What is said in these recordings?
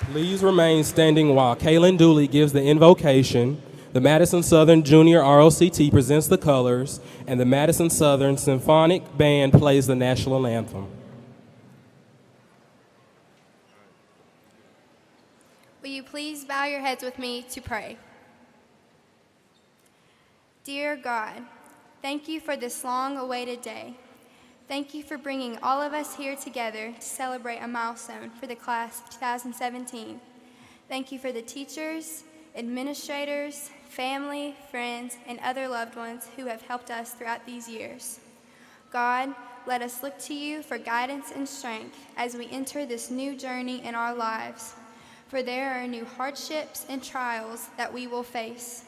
Please remain standing while Kaylin Dooley gives the invocation. The Madison Southern Junior ROCT presents the colors, and the Madison Southern Symphonic Band plays the national anthem. Will you please bow your heads with me to pray? Dear God, thank you for this long-awaited day. Thank you for bringing all of us here together to celebrate a milestone for the class of 2017. Thank you for the teachers, administrators, family, friends, and other loved ones who have helped us throughout these years. God, let us look to you for guidance and strength as we enter this new journey in our lives, for there are new hardships and trials that we will face.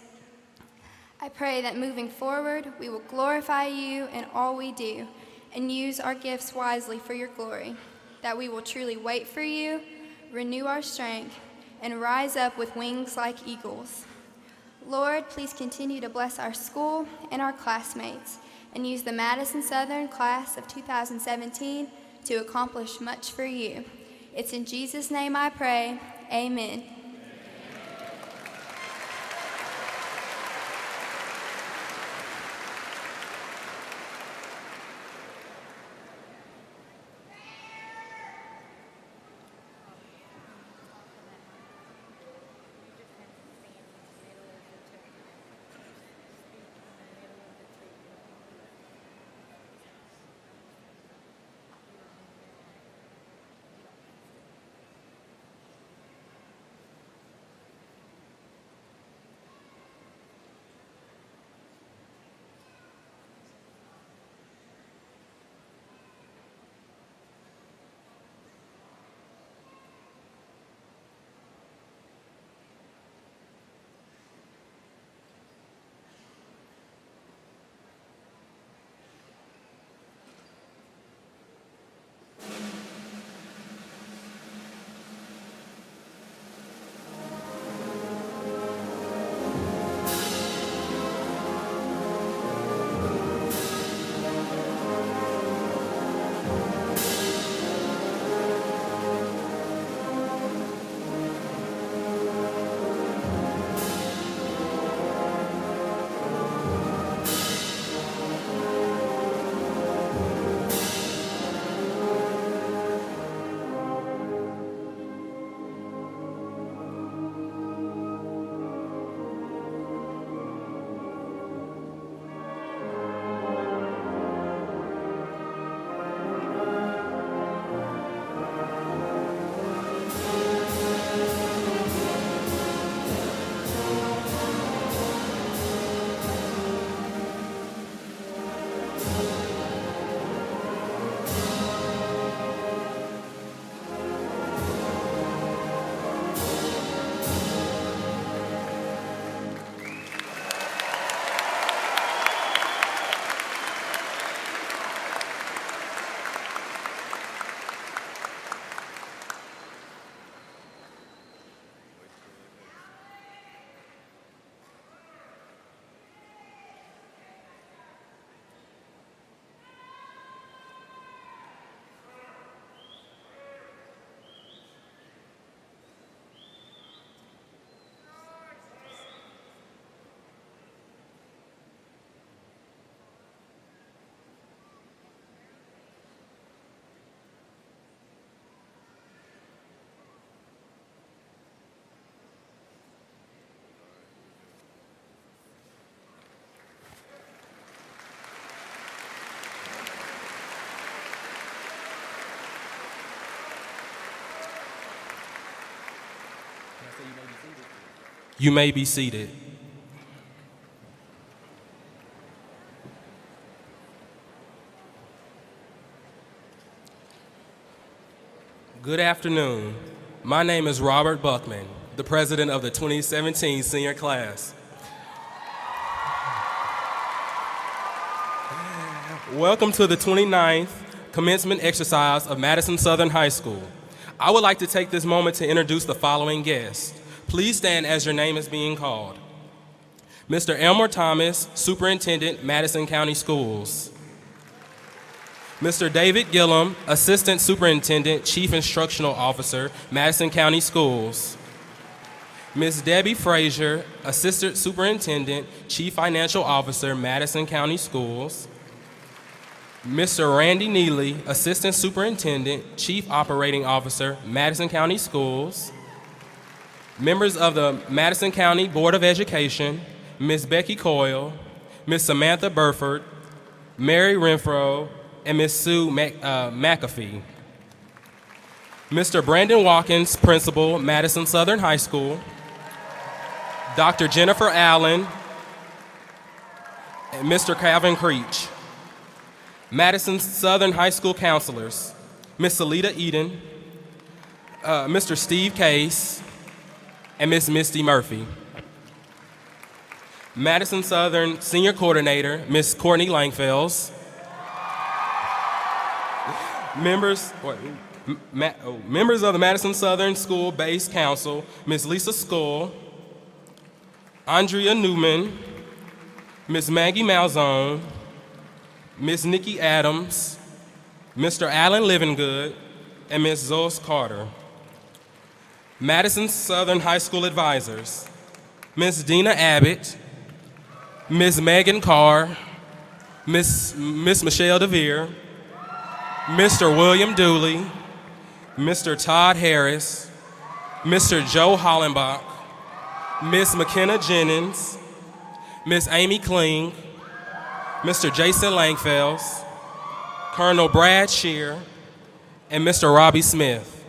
I pray that moving forward, we will glorify you in all we do and use our gifts wisely for your glory, that we will truly wait for you, renew our strength, and rise up with wings like eagles. Lord, please continue to bless our school and our classmates, and use the Madison Southern class of 2017 to accomplish much for you. It's in Jesus' name I pray, amen. You may be seated. Good afternoon. My name is Robert Buckman, the president of the 2017 senior class. Welcome to the 29th commencement exercise of Madison Southern High School. I would like to take this moment to introduce the following guests. Please stand as your name is being called. Mr. Elmer Thomas, Superintendent, Madison County Schools. Mr. David Gillum, Assistant Superintendent, Chief Instructional Officer, Madison County Schools. Ms. Debbie Frazier, Assistant Superintendent, Chief Financial Officer, Madison County Schools. Mr. Randy Neely, Assistant Superintendent, Chief Operating Officer, Madison County Schools. Members of the Madison County Board of Education, Ms. Becky Coyle, Ms. Samantha Burford, Mary Renfro, and Ms. Sue McAfee. Mr. Brandon Watkins, Principal, Madison Southern High School. Dr. Jennifer Allen, and Mr. Calvin Creech. Madison Southern High School counselors, Ms. Salita Eden, Mr. Steve Case, and Ms. Misty Murphy. Madison Southern Senior Coordinator, Ms. Courtney Langfels. Members of the Madison Southern School-Based Council, Ms. Lisa Skull, Andrea Newman, Ms. Maggie Malzone, Ms. Nikki Adams, Mr. Alan Livingood, and Ms. Zois Carter. Madison Southern High School advisors, Ms. Dina Abbott, Ms. Megan Carr, Miss Michelle DeVere, Mr. William Dooley, Mr. Todd Harris, Mr. Joe Hollenbach, Ms. McKenna Jennings, Ms. Amy Kling, Mr. Jason Langfels, Colonel Brad Shear, and Mr. Robbie Smith.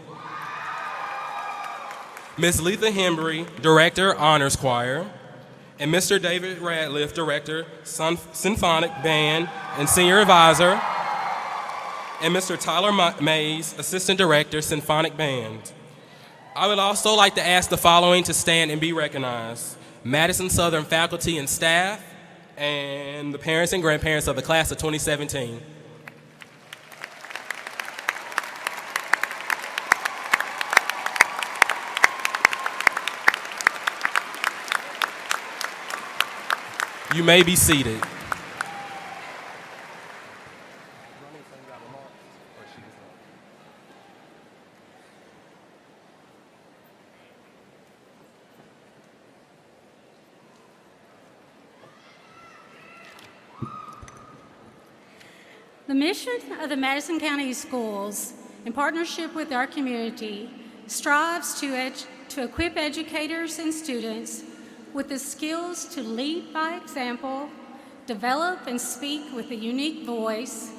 Ms. Letha Hembry, Director, Honors Choir, and Mr. David Radliff, Director, Symphonic Band and Senior Advisor, and Mr. Tyler Mays, Assistant Director, Symphonic Band. I would also like to ask the following to stand and be recognized: Madison Southern faculty and staff, and the parents and grandparents of the class of 2017. You may be seated. The mission of the Madison County Schools, in partnership with our community, strives to equip educators and students with the skills to lead by example, develop and speak with a unique voice,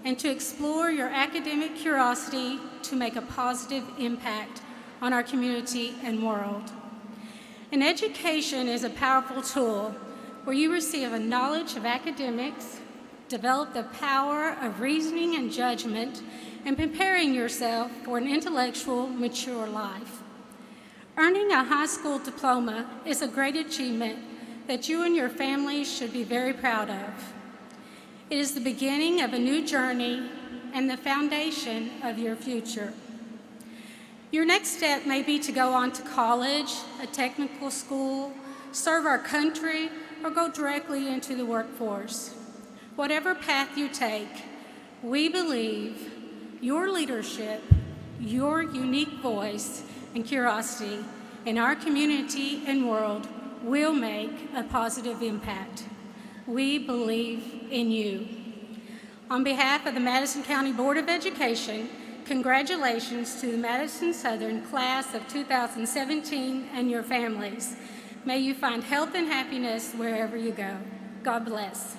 and to explore your academic curiosity to make a positive impact on our community and world. An education is a powerful tool where you receive a knowledge of academics, develop the power of reasoning and judgment, and preparing yourself for an intellectual, mature life. Earning a high school diploma is a great achievement that you and your family should be very proud of. It is the beginning of a new journey and the foundation of your future. Your next step may be to go on to college, a technical school, serve our country, or go directly into the workforce. Whatever path you take, we believe your leadership, your unique voice, and curiosity in our community and world will make a positive impact. We believe in you. On behalf of the Madison County Board of Education, congratulations to the Madison Southern Class of 2017 and your families. May you find health and happiness wherever you go. God bless.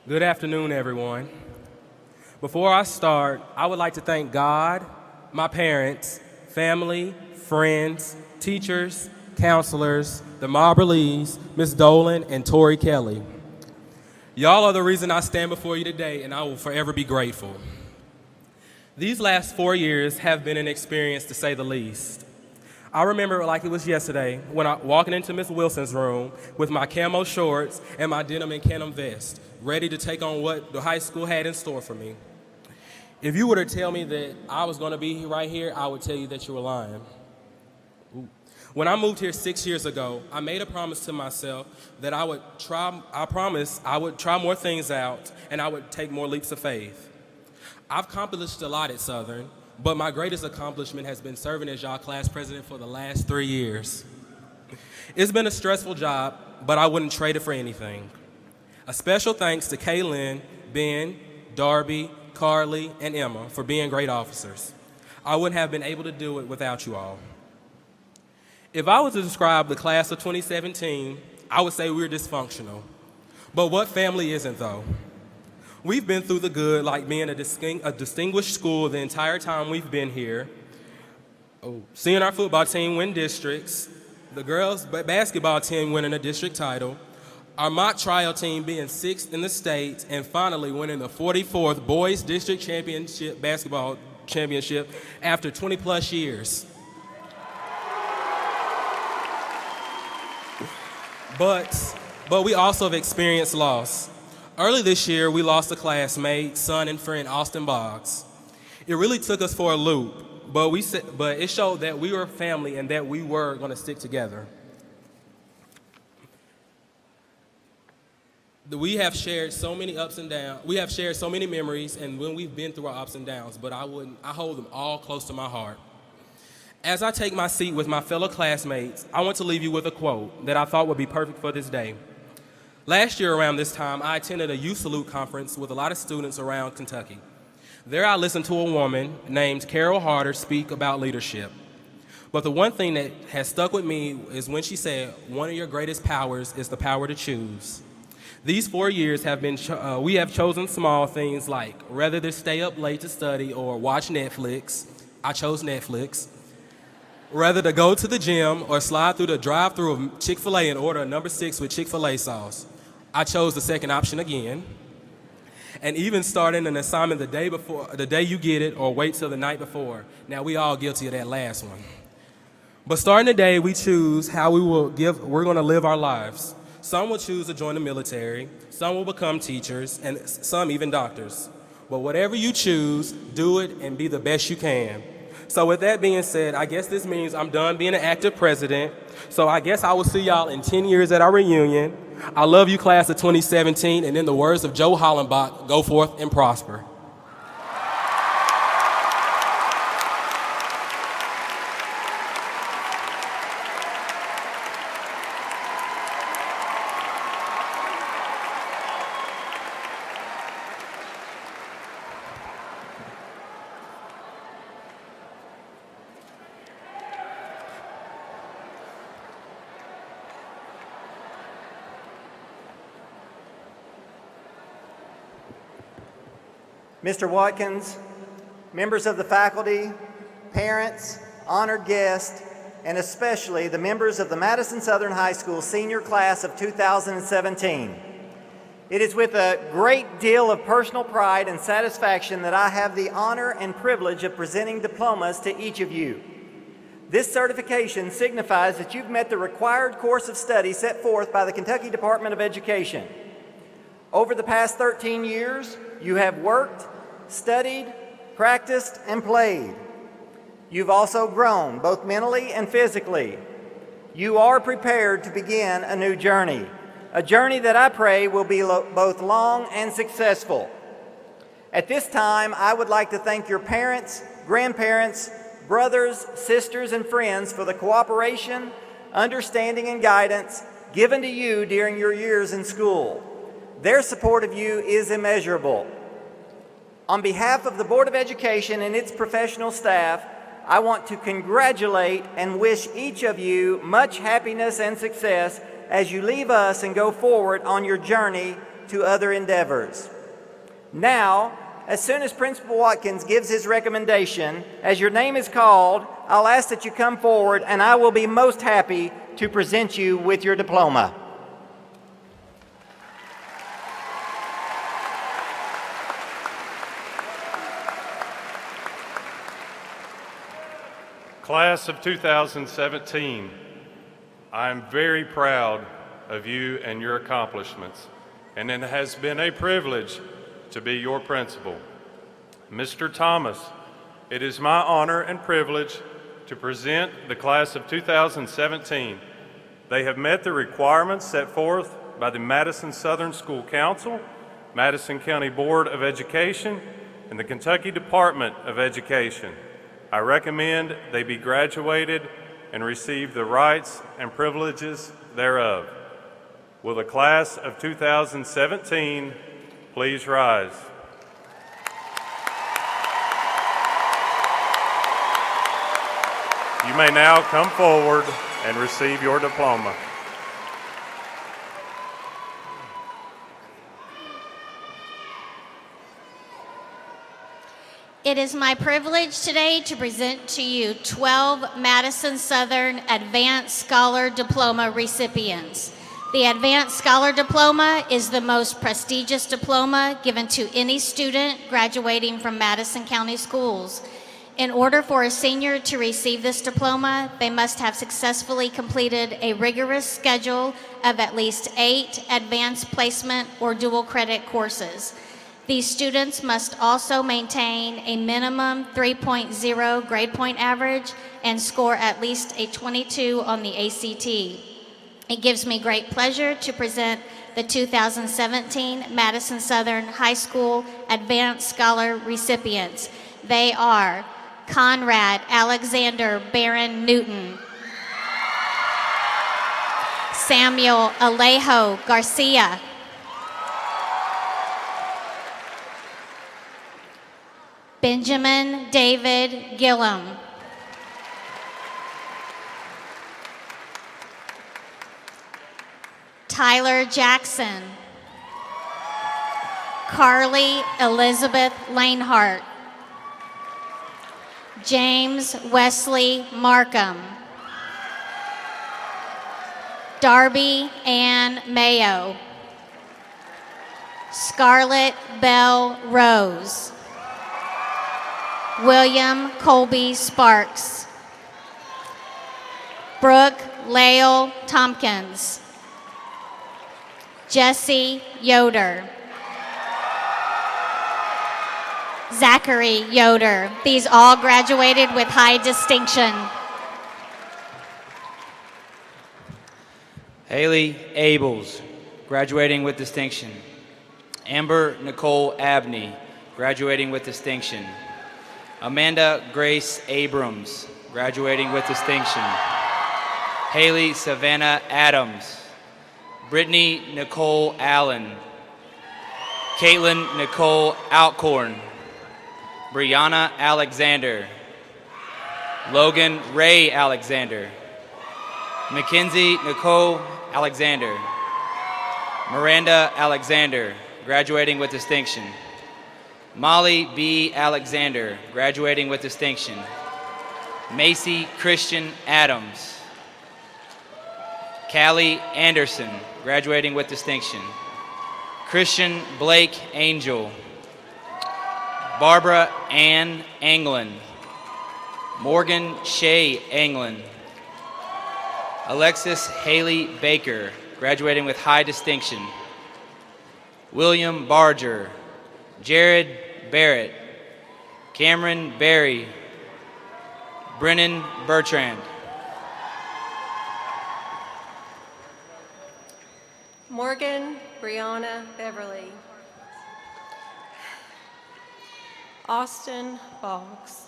Good afternoon, everyone. Before I start, I would like to thank God, my parents, family, friends, teachers, counselors, the Mobberleys, Ms. Dolan, and Tori Kelly. Y'all are the reason I stand before you today, and I will forever be grateful. These last 4 years have been an experience, to say the least. I remember it like it was yesterday when I walking into Miss Wilson's room with my camo shorts and my denim and denim vest, ready to take on what the high school had in store for me. If you were to tell me that I was going to be right here, I would tell you that you were lying. When I moved here 6 years ago, I made a promise to myself that I would try more things out and I would take more leaps of faith. I've accomplished a lot at Southern, but my greatest accomplishment has been serving as y'all class president for the last 3 years. It's been a stressful job, but I wouldn't trade it for anything. A special thanks to Kaylin, Ben, Darby, Carly, and Emma for being great officers. I wouldn't have been able to do it without you all. If I was to describe the class of 2017, I would say we were dysfunctional. But what family isn't, though? We've been through the good, like being a distinguished school the entire time we've been here, seeing our football team win districts, the girls' basketball team winning a district title, our mock trial team being 6th in the state, and finally winning the 44th Boys District Championship basketball championship after 20 plus years. But we also have experienced loss. Early this year, we lost a classmate, son, and friend, Austin Boggs. It really took us for a loop, but it showed that we were a family and that we were going to stick together. We have shared so many ups and downs. We have shared so many memories, and when we've been through our ups and downs, but I hold them all close to my heart. As I take my seat with my fellow classmates, I want to leave you with a quote that I thought would be perfect for this day. Last year around this time, I attended a Youth Salute conference with a lot of students around Kentucky. There I listened to a woman named Carol Harder speak about leadership. But the one thing that has stuck with me is when she said, one of your greatest powers is the power to choose. These 4 years have been, we have chosen small things like whether to stay up late to study or watch Netflix. I chose Netflix. Whether to go to the gym or slide through the drive-thru of Chick-fil-A and order a number 6 with Chick-fil-A sauce. I chose the second option again. And even starting an assignment the day you get it, or wait till the night before. Now, we all guilty of that last one. But starting today, we choose how we're going to live our lives. Some will choose to join the military, some will become teachers, and some even doctors. But whatever you choose, do it and be the best you can. So with that being said, I guess this means I'm done being an active president. So I guess I will see y'all in 10 years at our reunion. I love you, class of 2017, and in the words of Joe Hollenbach, go forth and prosper. Mr. Watkins, members of the faculty, parents, honored guests, and especially the members of the Madison Southern High School senior class of 2017. It is with a great deal of personal pride and satisfaction that I have the honor and privilege of presenting diplomas to each of you. This certification signifies that you've met the required course of study set forth by the Kentucky Department of Education. Over the past 13 years, you have worked, studied, practiced, and played. You've also grown, both mentally and physically. You are prepared to begin a new journey, a journey that I pray will be both long and successful. At this time, I would like to thank your parents, grandparents, brothers, sisters, and friends for the cooperation, understanding, and guidance given to you during your years in school. Their support of you is immeasurable. On behalf of the Board of Education and its professional staff, I want to congratulate and wish each of you much happiness and success as you leave us and go forward on your journey to other endeavors. Now, as soon as Principal Watkins gives his recommendation, as your name is called, I'll ask that you come forward, and I will be most happy to present you with your diploma. Class of 2017, I am very proud of you and your accomplishments, and it has been a privilege to be your principal. Mr. Thomas, it is my honor and privilege to present the class of 2017. They have met the requirements set forth by the Madison Southern School Council, Madison County Board of Education, and the Kentucky Department of Education. I recommend they be graduated and receive the rights and privileges thereof. Will the class of 2017 please rise? You may now come forward and receive your diploma. It is my privilege today to present to you 12 Madison Southern Advanced Scholar Diploma recipients. The Advanced Scholar Diploma is the most prestigious diploma given to any student graduating from Madison County Schools. In order for a senior to receive this diploma, they must have successfully completed a rigorous schedule of at least 8 advanced placement or dual credit courses. These students must also maintain a minimum 3.0 grade point average and score at least a 22 on the ACT. It gives me great pleasure to present the 2017 Madison Southern High School Advanced Scholar recipients. They are Conrad Alexander Barron Newton, Samuel Alejo Garcia, Benjamin David Gillum, Tyler Jackson, Carly Elizabeth Lanehart, James Wesley Markham, Darby Ann Mayo, Scarlett Bell Rose, William Colby Sparks, Brooke Lael Tompkins, Jesse Yoder, Zachary Yoder. These all graduated with high distinction. Haley Abels, graduating with distinction. Amber Nicole Abney, graduating with distinction. Amanda Grace Abrams, graduating with distinction. Haley Savannah Adams. Brittany Nicole Allen. Caitlin Nicole Alcorn. Brianna Alexander. Logan Ray Alexander. Mackenzie Nicole Alexander. Miranda Alexander, graduating with distinction. Molly B. Alexander, graduating with distinction. Macy Christian Adams. Callie Anderson, graduating with distinction. Christian Blake Angel. Barbara Ann Anglin. Morgan Shea Anglin. Alexis Haley Baker, graduating with high distinction. William Barger. Jared Barrett. Cameron Berry. Brennan Bertrand. Morgan Brianna Beverly. Austin Boggs.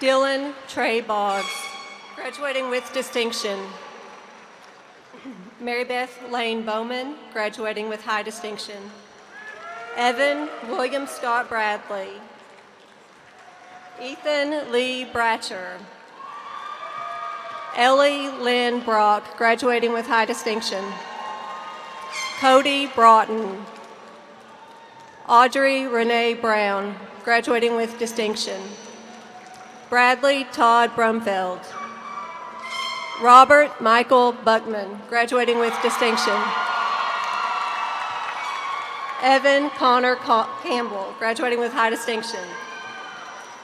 Dylan Trey Boggs, graduating with distinction. Mary Beth Lane Bowman, graduating with high distinction. Evan William Scott Bradley. Ethan Lee Bratcher. Ellie Lynn Brock, graduating with high distinction. Cody Broughton. Audrey Renee Brown, graduating with distinction. Bradley Todd Brumfeld. Robert Michael Buckman, graduating with distinction. Evan Connor Campbell, graduating with high distinction.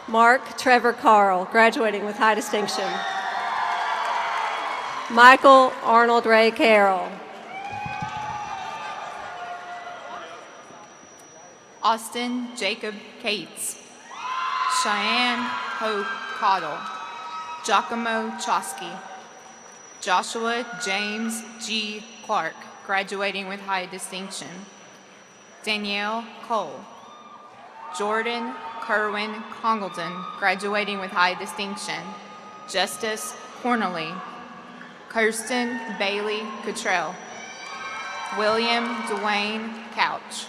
Mark Trevor Carl, graduating with high distinction. Michael Arnold Ray Carroll. Austin Jacob Cates. Cheyenne Hope Cottle. Giacomo Chosky. Joshua James G. Clark, graduating with high distinction. Danielle Cole. Jordan Kerwin Congleton, graduating with high distinction. Justice Cornely. Kirsten Bailey Cottrell. William Dwayne Couch.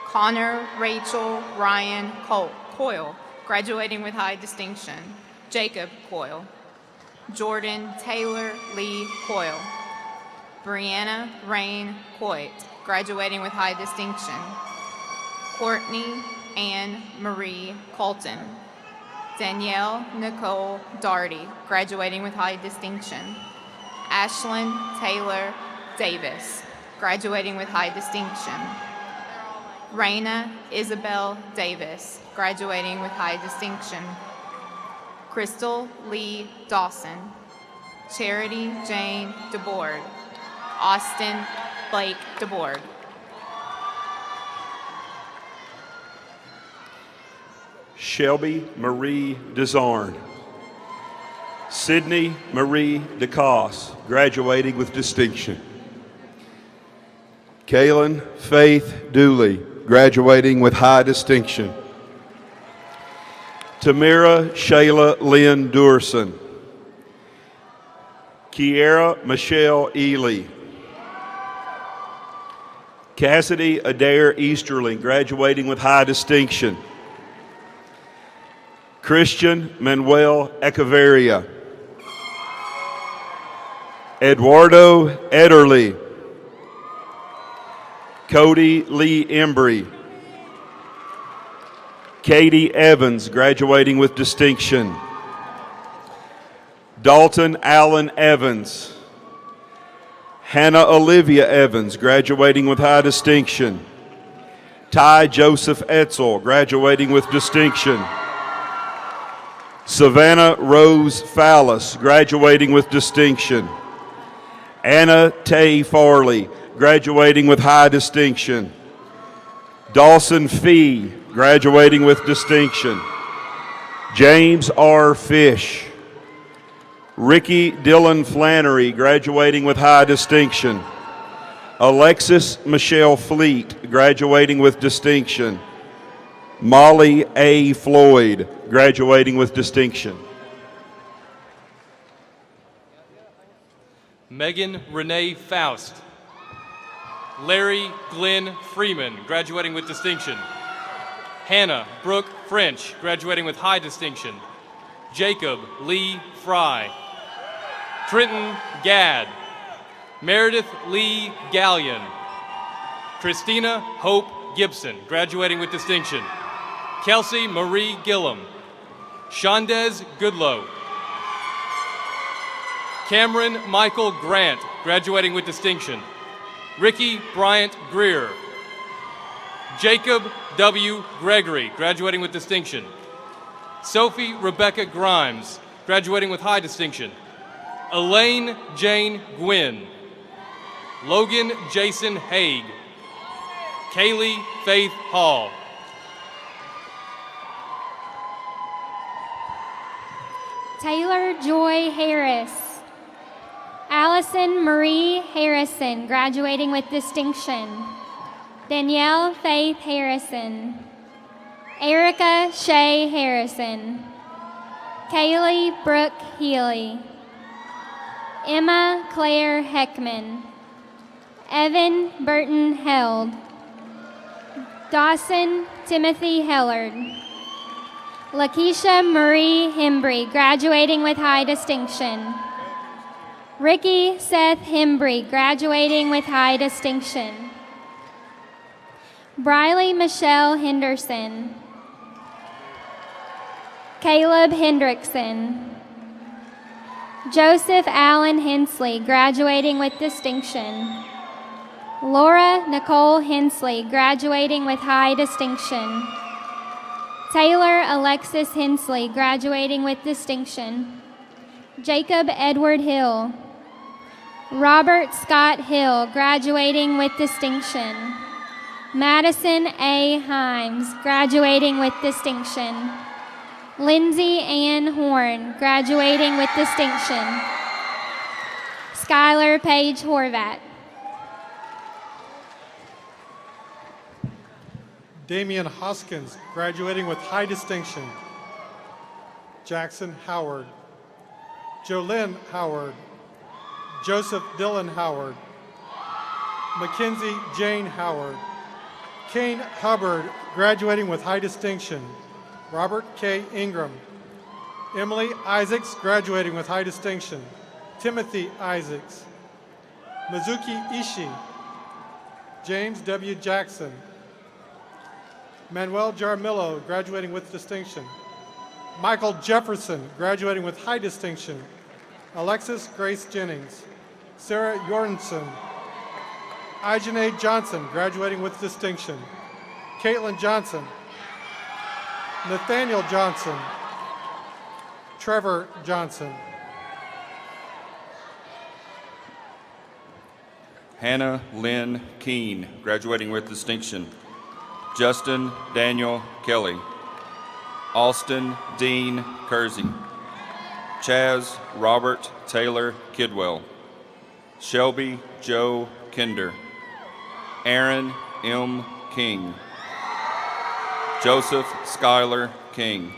Connor Rachel Ryan Coyle, graduating with high distinction. Jacob Coyle. Jordan Taylor Lee Coyle. Brianna Rain Coit, graduating with high distinction. Courtney Ann Marie Colton. Danielle Nicole Darty, graduating with high distinction. Ashlyn Taylor Davis, graduating with high distinction. Raina Isabel Davis, graduating with high distinction. Crystal Lee Dawson. Charity Jane DeBoard. Austin Blake DeBoard. Shelby Marie Desarn. Sydney Marie DeCosse, graduating with distinction. Kaylin Faith Dooley, graduating with high distinction. Tamira Shayla Lynn Durson. Kiera Michelle Ely. Cassidy Adair Easterling, graduating with high distinction. Christian Manuel Echeverria. Eduardo Ederle. Cody Lee Embry. Katie Evans, graduating with distinction. Dalton Allen Evans. Hannah Olivia Evans, graduating with high distinction. Ty Joseph Etzel, graduating with distinction. Savannah Rose Fallis, graduating with distinction. Anna Tay Farley, graduating with high distinction. Dawson Fee, graduating with distinction. James R. Fish. Ricky Dillon Flannery, graduating with high distinction. Alexis Michelle Fleet, graduating with distinction. Molly A. Floyd, graduating with distinction. Megan Renee Faust. Larry Glenn Freeman, graduating with distinction. Hannah Brooke French, graduating with high distinction. Jacob Lee Fry. Trenton Gadd. Meredith Lee Gallion. Christina Hope Gibson, graduating with distinction. Kelsey Marie Gillum. Shondez Goodlow. Cameron Michael Grant, graduating with distinction. Ricky Bryant Greer. Jacob W. Gregory, graduating with distinction. Sophie Rebecca Grimes, graduating with high distinction. Elaine Jane Gwynn. Logan Jason Haig. Kaylee Faith Hall. Taylor Joy Harris. Allison Marie Harrison, graduating with distinction. Danielle Faith Harrison. Erica Shay Harrison. Kaylee Brooke Healy. Emma Claire Heckman, Evan Burton Held, Dawson Timothy Hellard, Lakeisha Marie Hembry, graduating with high distinction. Ricky Seth Hembry, graduating with high distinction. Briley Michelle Henderson, Caleb Hendrickson, Joseph Allen Hensley, graduating with distinction. Laura Nicole Hensley, graduating with high distinction. Taylor Alexis Hensley, graduating with distinction. Jacob Edward Hill. Robert Scott Hill, graduating with distinction. Madison A. Himes, graduating with distinction. Lindsay Ann Horn, graduating with distinction. Skylar Paige Horvat. Damian Hoskins, graduating with high distinction. Jackson Howard. Jolynn Howard. Joseph Dylan Howard. Mackenzie Jane Howard. Kane Hubbard, graduating with high distinction. Robert K. Ingram. Emily Isaacs, graduating with high distinction. Timothy Isaacs. Mizuki Ishii. James W. Jackson. Manuel Jaramillo, graduating with distinction. Michael Jefferson, graduating with high distinction. Alexis Grace Jennings. Sarah Jorgensen. Ijane Johnson, graduating with distinction. Caitlin Johnson. Nathaniel Johnson. Trevor Johnson. Hannah Lynn Keene, graduating with distinction. Justin Daniel Kelly. Austin Dean Kersey. Chaz Robert Taylor Kidwell. Shelby Joe Kinder. Aaron M. King. Joseph Schuyler King.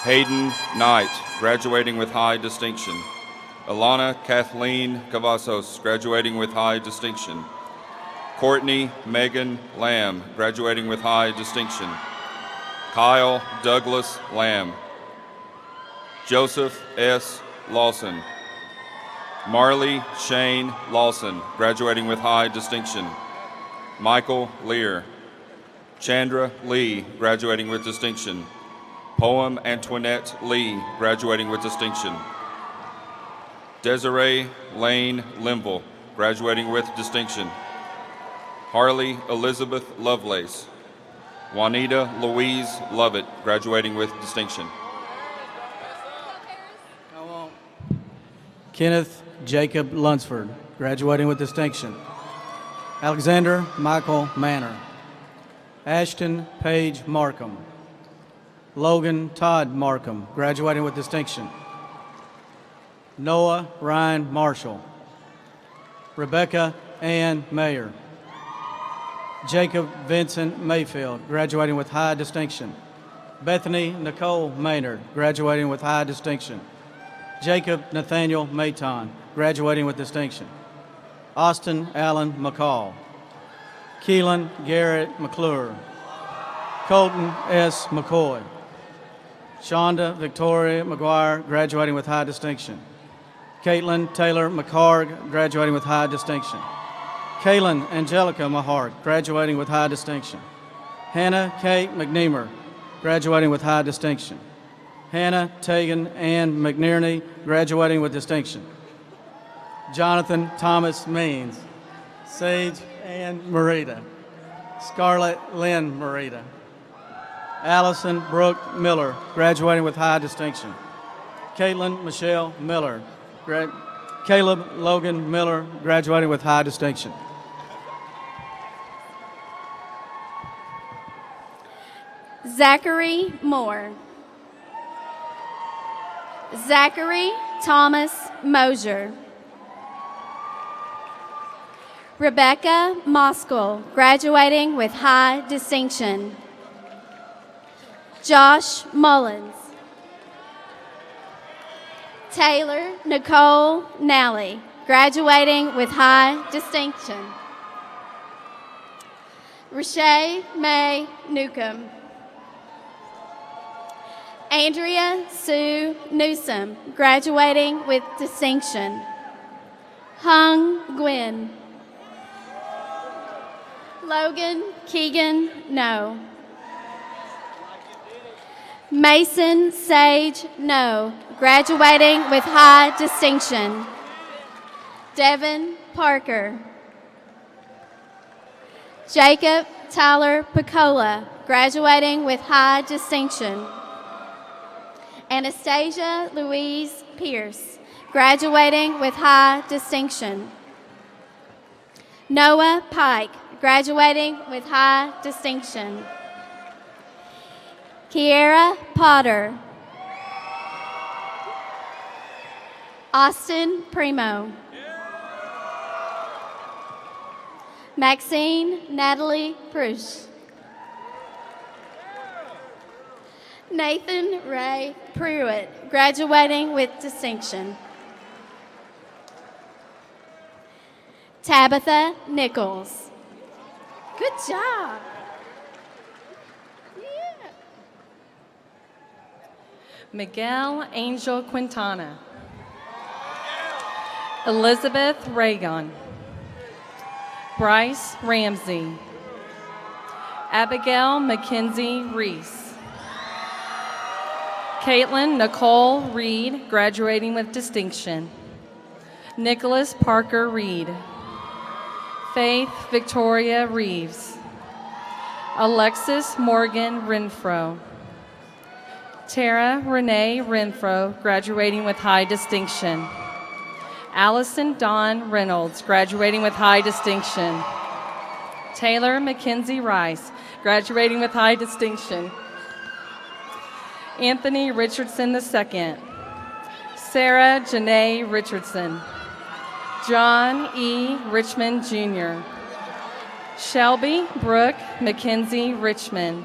Hayden Knight, graduating with high distinction. Alana Kathleen Cavazos, graduating with high distinction. Courtney Megan Lamb, graduating with high distinction. Kyle Douglas Lamb. Joseph S. Lawson. Marley Shane Lawson, graduating with high distinction. Michael Lear. Chandra Lee, graduating with distinction. Poem Antoinette Lee, graduating with distinction. Desiree Lane Limble, graduating with distinction. Harley Elizabeth Lovelace. Juanita Louise Lovett, graduating with distinction. Kenneth Jacob Lunsford, graduating with distinction. Alexander Michael Manor. Ashton Paige Markham. Logan Todd Markham, graduating with distinction. Noah Ryan Marshall. Rebecca Ann Mayer. Jacob Vincent Mayfield, graduating with high distinction. Bethany Nicole Maynard, graduating with high distinction. Jacob Nathaniel Mayton, graduating with distinction. Austin Allen McCall. Keelan Garrett McClure. Colton S. McCoy. Shonda Victoria McGuire, graduating with high distinction. Caitlin Taylor McHarg, graduating with high distinction. Kaylin Angelica Mahart, graduating with high distinction. Hannah Kate McNeamer, graduating with high distinction. Hannah Tegan Ann McNearney, graduating with distinction. Jonathan Thomas Means. Sage Ann Marita. Scarlett Lynn Marita. Allison Brooke Miller, graduating with high distinction. Caitlin Michelle Miller. Caleb Logan Miller, graduating with high distinction. Zachary Moore. Zachary Thomas Mosier. Rebecca Moskell, graduating with high distinction. Josh Mullins. Taylor Nicole Nally, graduating with high distinction. Rashay May Newcomb. Andrea Sue Newsom, graduating with distinction. Hung Gwynn. Logan Keegan No. Mason Sage No, graduating with high distinction. Devin Parker. Jacob Tyler Picola, graduating with high distinction. Anastasia Louise Pierce, graduating with high distinction. Noah Pike, graduating with high distinction. Kiera Potter. Austin Primo. Maxine Natalie Prush. Nathan Ray Pruitt, graduating with distinction. Tabitha Nichols. Good job. Yeah. Miguel Angel Quintana. Elizabeth Reagan. Bryce Ramsey. Abigail Mackenzie Reese. Caitlin Nicole Reed, graduating with distinction. Nicholas Parker Reed. Faith Victoria Reeves. Alexis Morgan Renfro. Tara Renee Renfro, graduating with high distinction. Allison Dawn Reynolds, graduating with high distinction. Taylor Mackenzie Rice, graduating with high distinction. Anthony Richardson II. Sarah Janae Richardson. John E. Richmond Jr. Shelby Brooke Mackenzie Richmond.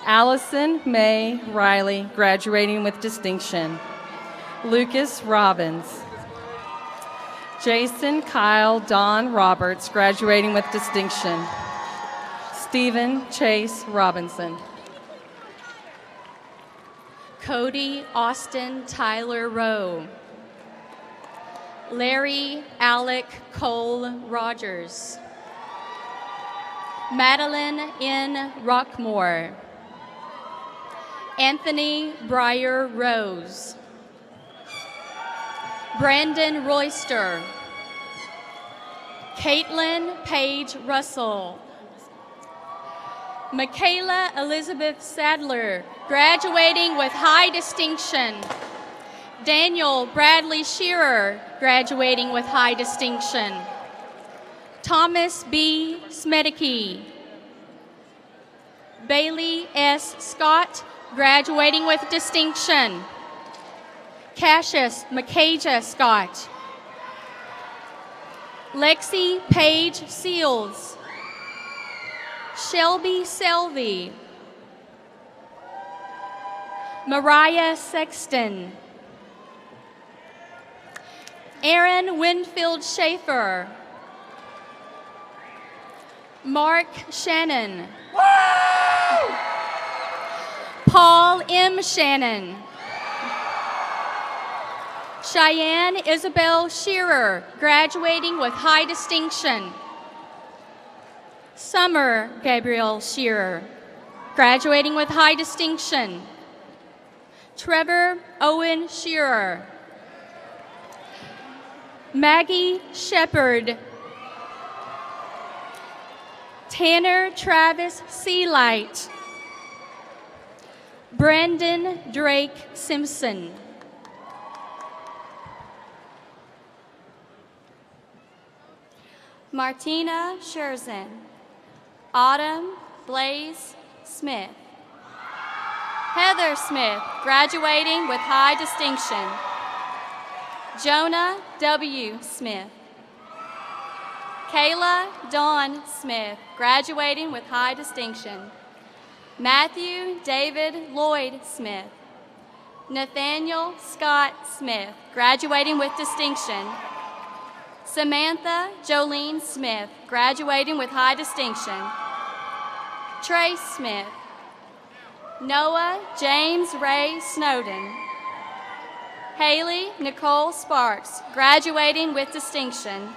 Allison May Riley, graduating with distinction. Lucas Robbins. Jason Kyle Don Roberts, graduating with distinction. Stephen Chase Robinson. Cody Austin Tyler Rowe. Larry Alec Cole Rogers. Madeline N. Rockmore. Anthony Breyer Rose. Brandon Royster. Caitlin Page Russell. Michaela Elizabeth Sadler, graduating with high distinction. Daniel Bradley Shearer, graduating with high distinction. Thomas B. Smedeke. Bailey S. Scott, graduating with distinction. Cassius Makaja Scott. Lexi Page Seals. Shelby Selvey. Mariah Sexton. Aaron Winfield Schaefer. Mark Shannon. Woo! Paul M. Shannon. Cheyenne Isabel Shearer, graduating with high distinction. Summer Gabriel Shearer, graduating with high distinction. Trevor Owen Shearer. Maggie Shepard. Tanner Travis Sealight. Brandon Drake Simpson. Martina Scherzen. Autumn Blaze Smith. Heather Smith, graduating with high distinction. Jonah W. Smith. Kayla Dawn Smith, graduating with high distinction. Matthew David Lloyd Smith. Nathaniel Scott Smith, graduating with distinction. Samantha Jolene Smith, graduating with high distinction. Trace Smith. Noah James Ray Snowden. Haley Nicole Sparks, graduating with distinction.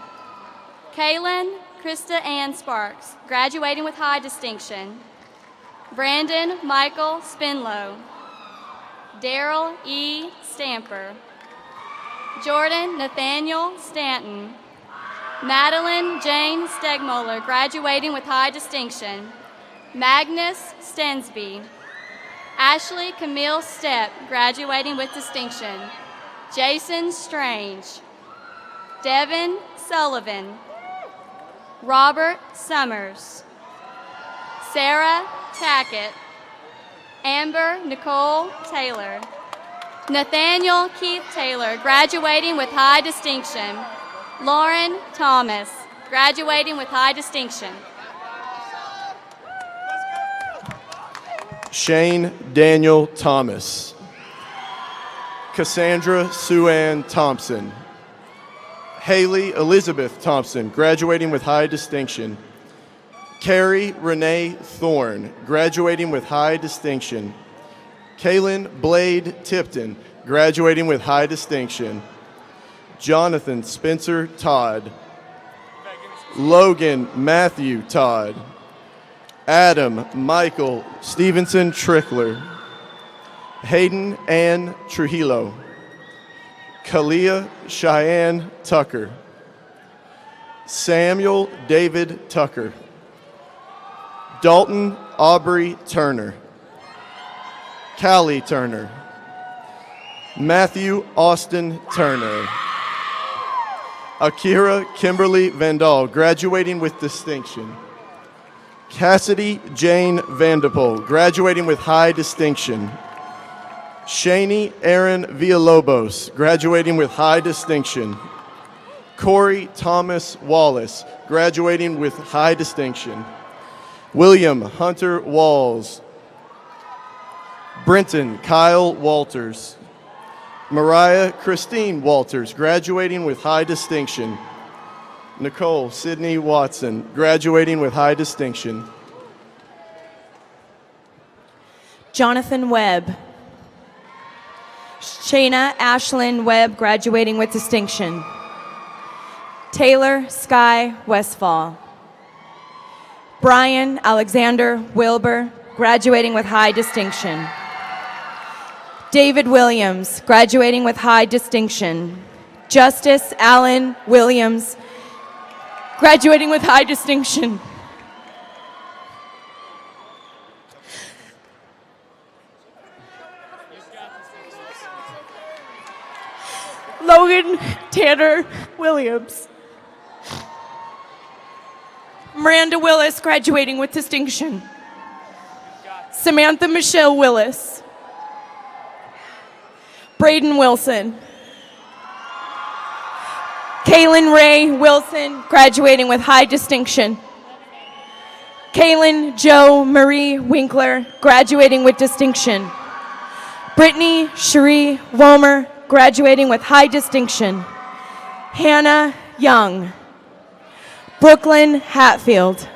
Kaylin Krista Ann Sparks, graduating with high distinction. Brandon Michael Spinlow. Daryl E. Stamper. Jordan Nathaniel Stanton. Madeline Jane Stegmoller, graduating with high distinction. Magnus Stensby. Ashley Camille Stepp, graduating with distinction. Jason Strange. Devin Sullivan. Robert Summers. Sarah Tackett. Amber Nicole Taylor. Nathaniel Keith Taylor, graduating with high distinction. Lauren Thomas, graduating with high distinction. Shane Daniel Thomas. Cassandra Sue-Ann Thompson. Haley Elizabeth Thompson, graduating with high distinction. Carrie Renee Thorne, graduating with high distinction. Kaylin Blade Tipton, graduating with high distinction. Jonathan Spencer Todd. Logan Matthew Todd. Adam Michael Stevenson Trickler. Hayden Ann Trujillo. Kalia Cheyenne Tucker. Samuel David Tucker. Dalton Aubrey Turner. Callie Turner. Matthew Austin Turner. Akira Kimberly Vandal, graduating with distinction. Cassidy Jane Vanderpool, graduating with high distinction. Shani Aaron Villalobos, graduating with high distinction. Corey Thomas Wallace, graduating with high distinction. William Hunter Walls. Brenton Kyle Walters. Mariah Christine Walters, graduating with high distinction. Nicole Sydney Watson, graduating with high distinction. Jonathan Webb. Shayna Ashlyn Webb, graduating with distinction. Taylor Sky Westfall. Brian Alexander Wilbur, graduating with high distinction. David Williams, graduating with high distinction. Justice Allen Williams, graduating with high distinction. Logan Tanner Williams. Miranda Willis, graduating with distinction. Samantha Michelle Willis. Braden Wilson. Kaylin Ray Wilson, graduating with high distinction. Kaylin Jo Marie Winkler, graduating with distinction. Brittany Cherie Womer, graduating with high distinction. Hannah Young. Brooklyn Hatfield.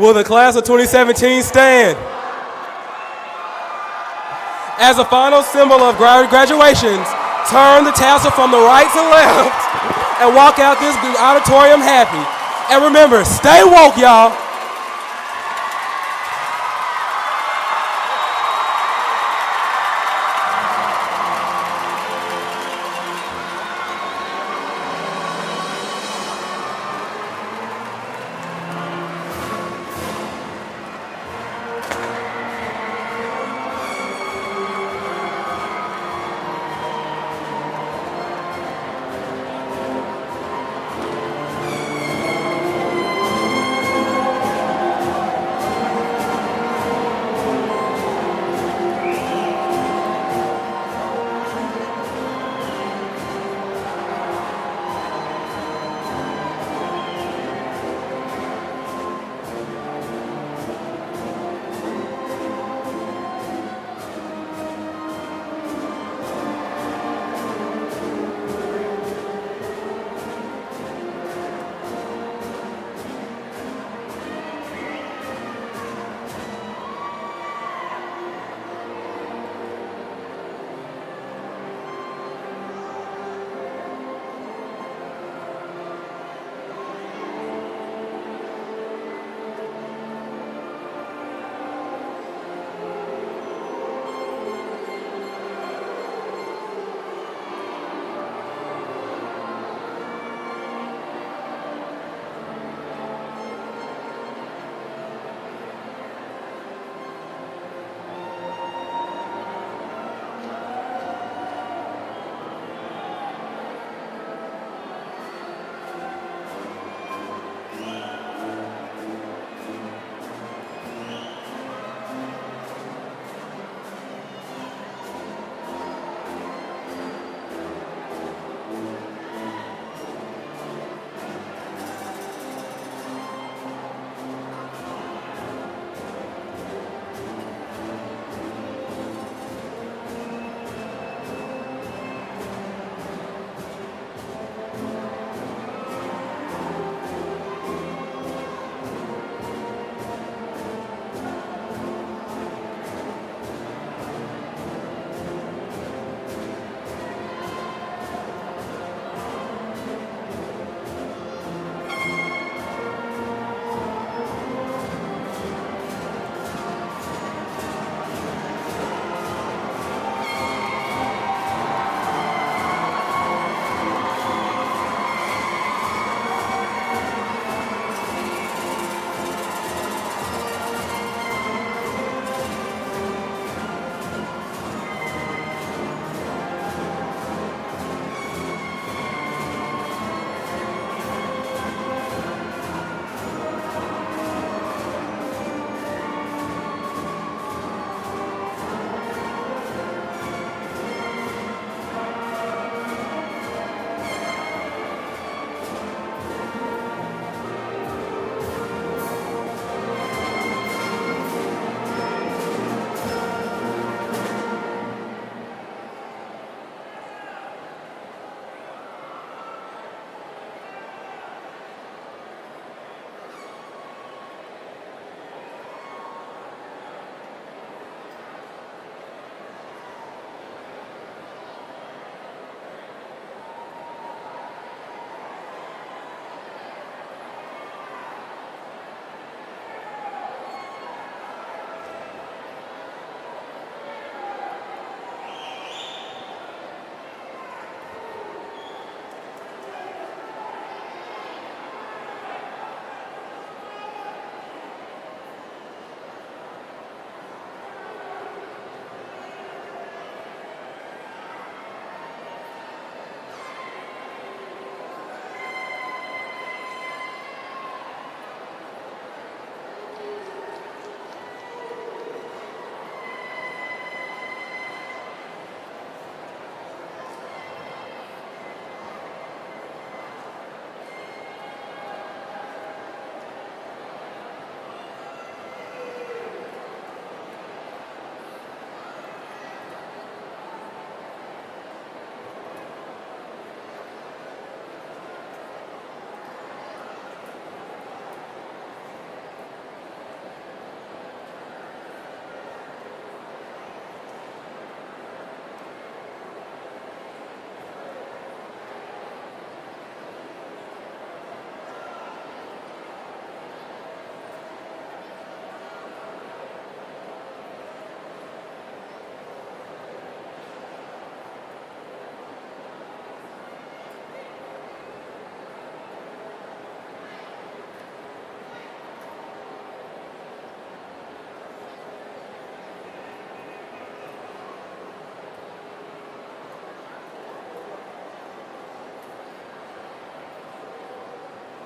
Will the class of 2017 stand? As a final symbol of graduations, turn the tassel from the right to left and walk out this auditorium happy. And remember, stay woke, y'all.